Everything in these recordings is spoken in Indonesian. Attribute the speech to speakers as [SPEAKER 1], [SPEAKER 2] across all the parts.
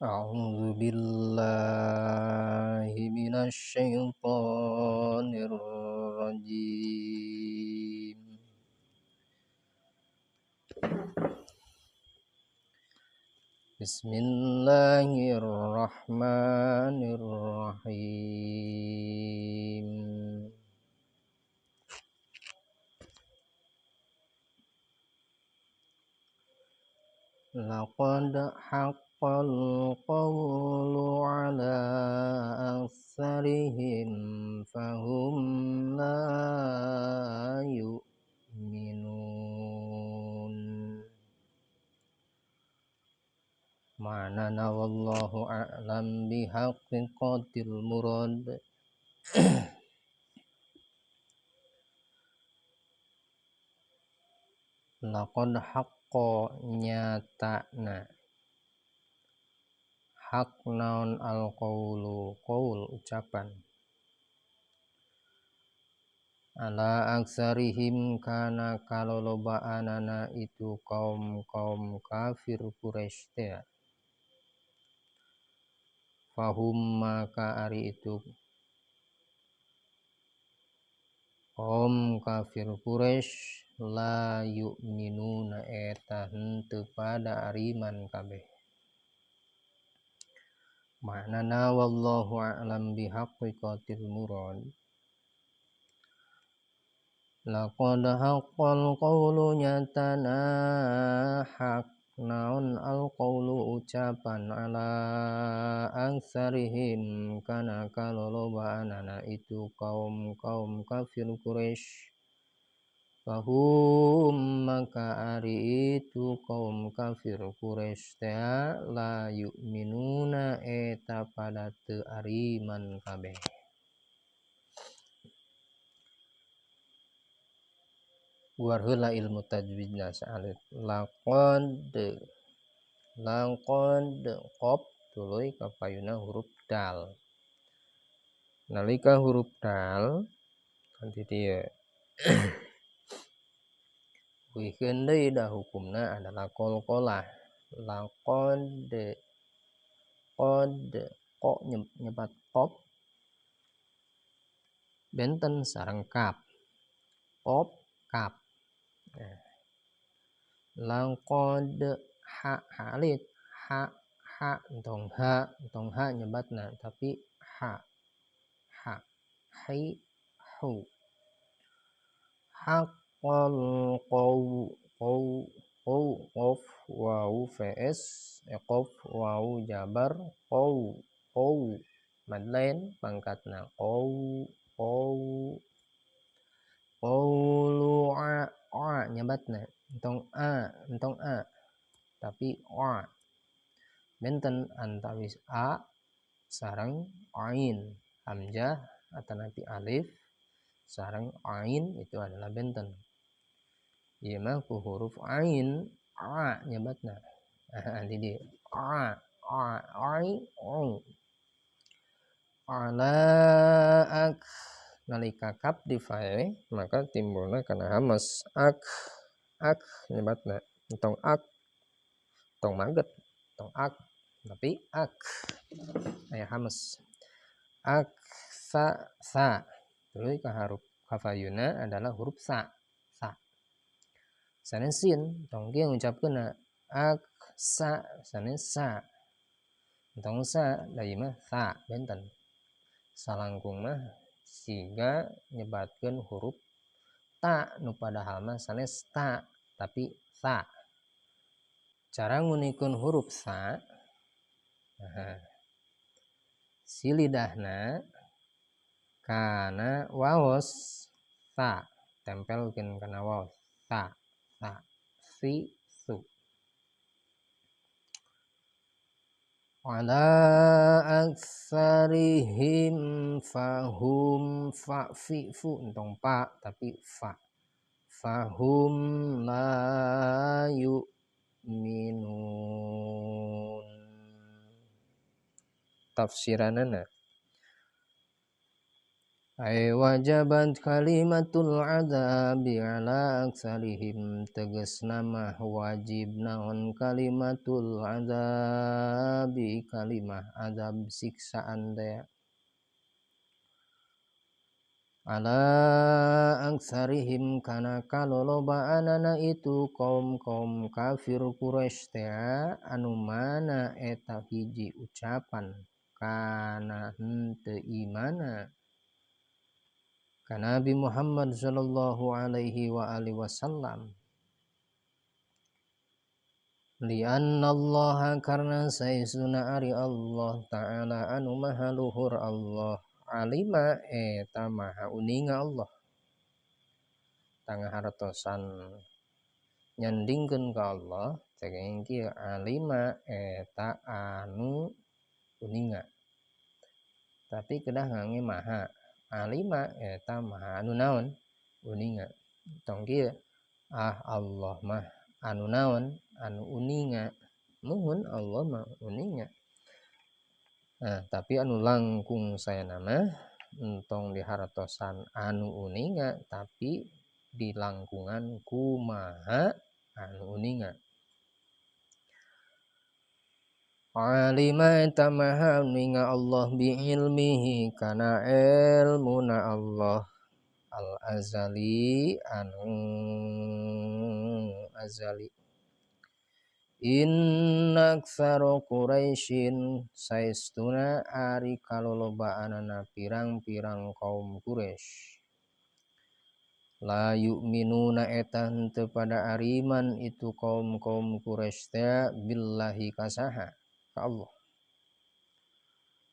[SPEAKER 1] أعوذ بالله من الشيطان الرجيم بسم الله الرحمن الرحيم لقد حق القول على أكثرهم فهم لا يؤمنون معنى والله أعلم بحقيقة المراد. Laqad haqqa nyatana hak naon al-qaulu qaul ucapan ala aksarihim kana kalolobaanana itu kaum kafir Quraisy teh fahum maka ari itu kaum kafir Quraisy la yu'minuna eta henteu pada ariman kabeh. Ma'nana wallahu a'lam bihaqiqatil murad. Laqad haqqal qawlu nyatana hak naon al qawlu ucapan ala aksarihim kana kalolobaanana itu kaum kafir Quraisy fahum maka ari itu kaum kafir Quraisy teh la yu'minuna eta pada teu ariman kabeh. Guar heula ilmu tajwidna saalit laqad qaf tuluy kapayuna huruf dal. Nalika huruf dal nanti dia wikeun deui da hukumna adalah qalqalah. Laqad ko nyebat qaf benten sareng kaf. Qaf kaf. Laqad ha alit ha entong ha nyebatna tapi ha hai hu haqqal qaf waw vs qaf waw jabar qaw mad lain pangkatna qawlu a nyebatna entong a tapi benten antawis a sareng ain hamzah atanapi alif sareng ain itu adalah benten. Ieu mah ku huruf ain a nyebatna. Di dieu ala ak nalika kap di fae maka timbulna kana hamas ak nyebatna entong ak tong maget tong ak tapi ak aya hamas ak sa tuluy ka huruf kafayuna adalah huruf sa sanes sin tong kieu ngucapkeunna ak sanes sa entong sa da ieu mah sa benten salangkung mah siga nyebatkeun huruf ta nu padahal mah sanes ta tapi sa. Cara ngunikeun huruf sa si lidahna kana waos sa tempelkeun kana waos sa si su ala aksarihim fahum fa fi fu entong pa tapi fa fahum la yu'minun. Tafsiranana Ay wajabat kalimatul adzabi ala aksarihim, tegesna mah wajib naon kalimatul adzabi, kalimah azab siksaan teh, ala aksarihim kana kalolobaanana itu kaum-kaum kafir Quraisy teh, anu mana eta hiji ucapan kana henteu imana ka Nabi Muhammad sallallahu alaihi wa alihi wasallam. Lianna Allah, karna saestuna ari Allah ta'ala anu maha luhur Allah, alima eta maha uninga Allah, tangah hartosan nyandingkeun ka Allah cengeng kieu, alima eta anu uninga, tapi kedah ngangge maha, alima eta maha anu naon uninga, tong kieu Allah mah anu naon anu uninga, muhun Allah mah uninga. Nah, tapi anu langkung saya nama entong dihartosan anu uninga, tapi di langkungan kumaha anu uninga. Alima eta maha uninga Allah bi ilmihi kana ilmuna Allah al azali anu azali. Inna aktsara Quraisyin, saestuna ari kalolobaanana pirang-pirang kaum Quraisy, la yu'minuna eta henteu pada ariman itu kaum-kaum Quraisy teh billahi kasaha ka Allah,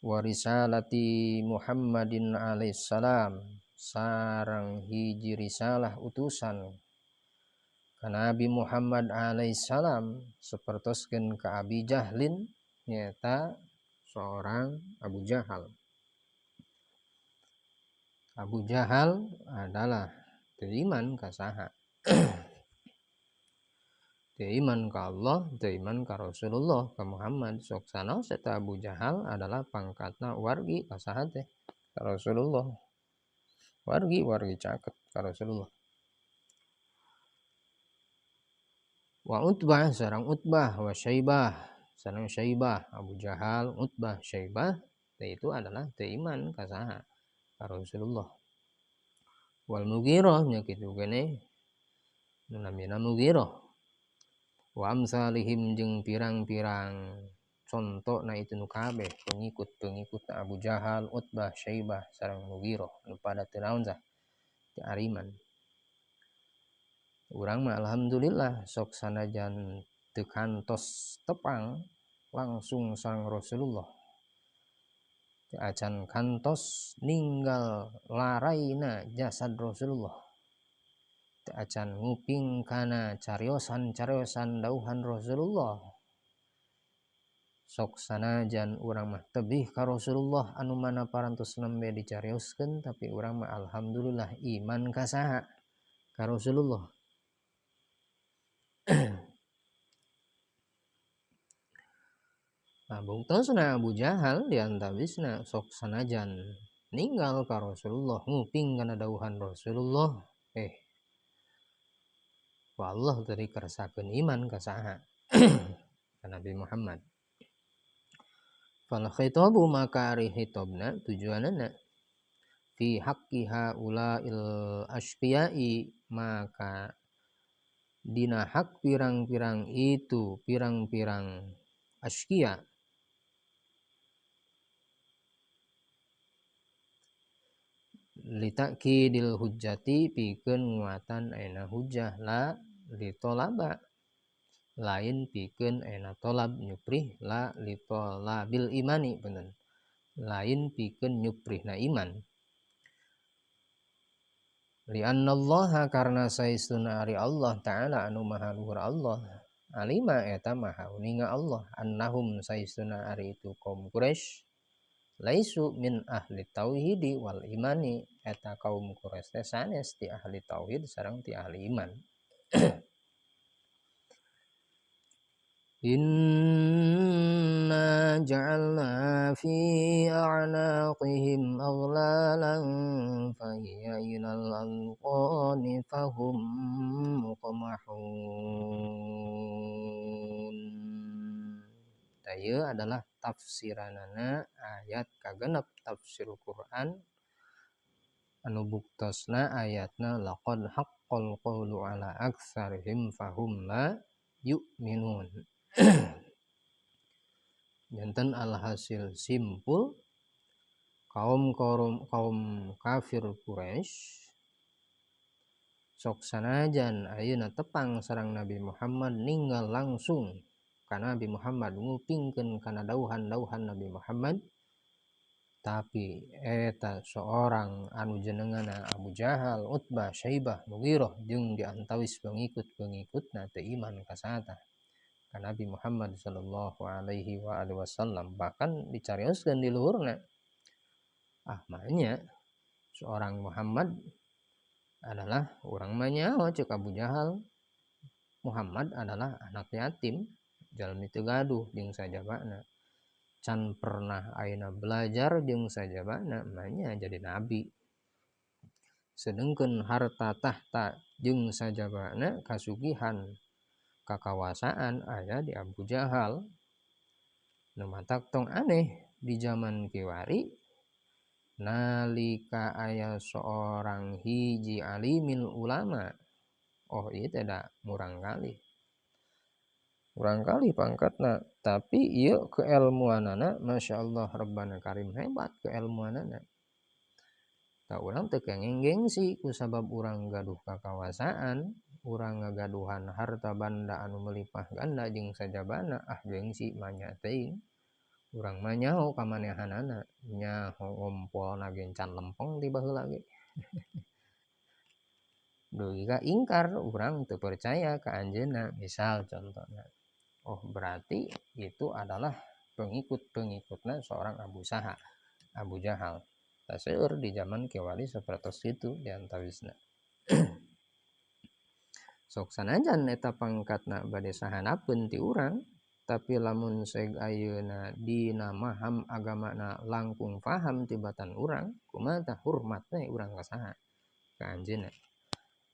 [SPEAKER 1] wa risalati Muhammadin alaihissalam, sareng hiji risalah utusan ka Nabi Muhammad alaihissalam, sapertoskeun ka Abi Jahlin, nyata seorang Abu Jahal. Abu Jahal adalah teu iman ka saha teu iman ka Allah, teu iman ka Rasulullah, ka Muhammad. Sok sanaos eta Abu Jahal adalah pangkatna wargi ka saha teh, ka Rasulullah, wargi caket ka Rasulullah. Wa Utbah, sareng Utbah, wa Syaibah, sareng Syaibah. Abu Jahal, Utbah, Syaibah itu adalah teu iman ka saha ka Rasulullah. Wal Mughirah, nya kitu keneh nu namina Mughirah. Wa amsalihim, jeung pirang-pirang contona itu nu kabeh pengikut-pengikut Abu Jahal, Utbah, Syaibah sareng Mughirah nu pada teu naon sah teu ariman. Urang mah alhamdulillah sok sanajan teu kantos tepang langsung sareng Rasulullah, teu acan kantos ninggal laraina jasad Rasulullah, teu acan nguping kana cariosan-cariosan dauhan Rasulullah, sok sanajan urang mah tebih ka Rasulullah anu mana parantos nembe dicarioskeun, tapi urang mah alhamdulillah iman ka saha ka Rasulullah. Nah, bungtosna Abu Jahal diantawisna sok sanajan ninggal ka Rasulullah, nguping kana dauhan Rasulullah, wallah teu dikeresakeun iman ka saha ka Nabi Muhammad. Fal khitabu, maka ari hitobna tujuanna fi haqqi haula'il asqiyai, maka dina hak pirang-pirang itu pirang-pirang asqiya, litakidil hujjati, pikeun nguatan ayeuna hujjah, la litolaba, lain pikeun ayeuna tolab nyuprih, la litolabil imani, bener, lain pikeun nyuprihna iman. Liannallaha, karna saestuna ari Allah ta'ala anu maha luhur Allah, alima eta maha uninga Allah, annahum saestuna ari itu kaum Quraisy, laisu min ahli tauhidi wal imani, eta kaum Quraisy teh sanes ti ahli tauhid sareng ti ahli iman. Inna جعلنا في أعناقهم أغلالا فهي إلى الأذقان فهم مقمحون. Ieu adalah tafsiranana ayat kagenep tafsir Quran anu buktosna ayatna laqad haqqal qawlu ala aktsarihim fahum la yu'minun. Janten alhasil simpul kaum kafir Quraisy sok sanajan ayeuna tepang sareng Nabi Muhammad ninggal langsung kana Nabi Muhammad ngupingkeun kana dauhan-dauhan Nabi Muhammad, tapi eta seorang anu jenenganna Abu Jahal, Utbah, Syaibah, Mughirah jeung diantawis pengikut-pengikutna teu iman ka satah ka Nabi Muhammad sallallahu alaihi wasallam, bahkan dicarioskeun di luhurna ahmanya seorang Muhammad adalah urang mah nyaho ceuk Abu Jahal, Muhammad adalah anak yatim jalmi teu gaduh jeung sajabana, can pernah ayeuna belajar jeung sajabana manya jadi nabi. Sedengkeun harta tahta jeung sajabana kasugihan kakawasaan aya di Abu Jahal. Nu matak tong aneh di zaman kiwari nalika aya seorang hiji alimil ulama, oh ieu teh da murang kali pangkatna, tapi ieu keilmuanana masyaallah rabbana karim, hebat keilmuanana. Da urang teu kenging gengsi kusabab urang gaduh kakawasaan, urang ngagaduhan harta banda anu melipah ganda jeung sajabana, gengsi manya teuing. Urang mah nyaho kamanehanana, nyaho ngompolna ge can lempeng ti baheula ge. Dugi ka ingkar, urang teu percaya ka anjeunna, misal contona. Oh berarti itu adalah pengikut-pengikutna seorang Abu Jahal. Taseur di zaman kiwali sapertos itu diantawisna. Sok sanajan eta pangkatna bade sahanapeun ti urang, tapi lamun seg ayeuna dina maham agamana langkung paham tibatan urang, kumaha tah hormatna urang ka saha? Ka anjeunna.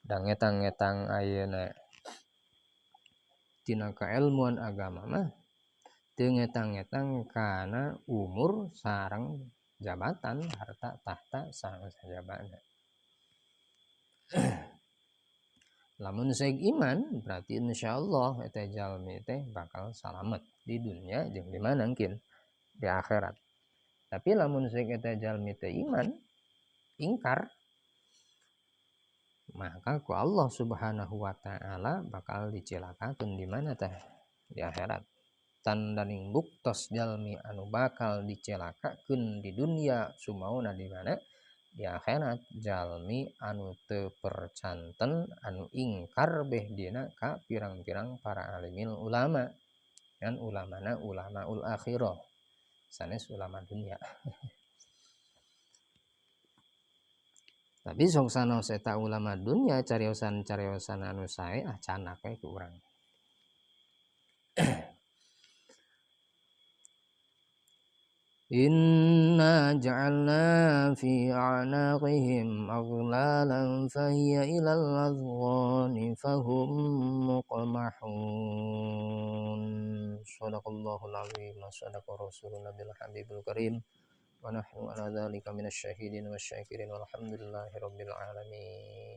[SPEAKER 1] Da ngetang-ngetang ayeuna tina kailmuan agama mah teu ngetang-ngetang kana umur sareng jabatan, harta tahta sareng sajabana. Lamun seg iman berarti insyaallah eta jalmi teh bakal salamet di dunia jeung di mana engkin di akhirat. Tapi lamun seg eta jalmi teu iman, ingkar, maka ku Allah Subhanahu wa taala bakal dicilakakeun di mana teh? Di akhirat. Tandaning buktos jalmi anu bakal dicilakakeun di dunia sumaona di mana? Di akhirat. Jalmi anu teu percanten, anu ingkar beh dina ka pirang-pirang para alimil ulama. Dan ulamana ulamaul akhirah, sanes ulama dunia. Tapi sok sanos eta ulama dunia cariosan-cariosan anu sae canak we ku urang. Inna ja'alna fi a'naqihim aghlalan fahiya ilal azghani fahum muqmahun. Shadaqallahul azim wa sadaqa rasuluna bil habibul karim. Wa nahnu ala dzalika minasy syahidin wasyakirin walhamdulillahi rabbil alamin.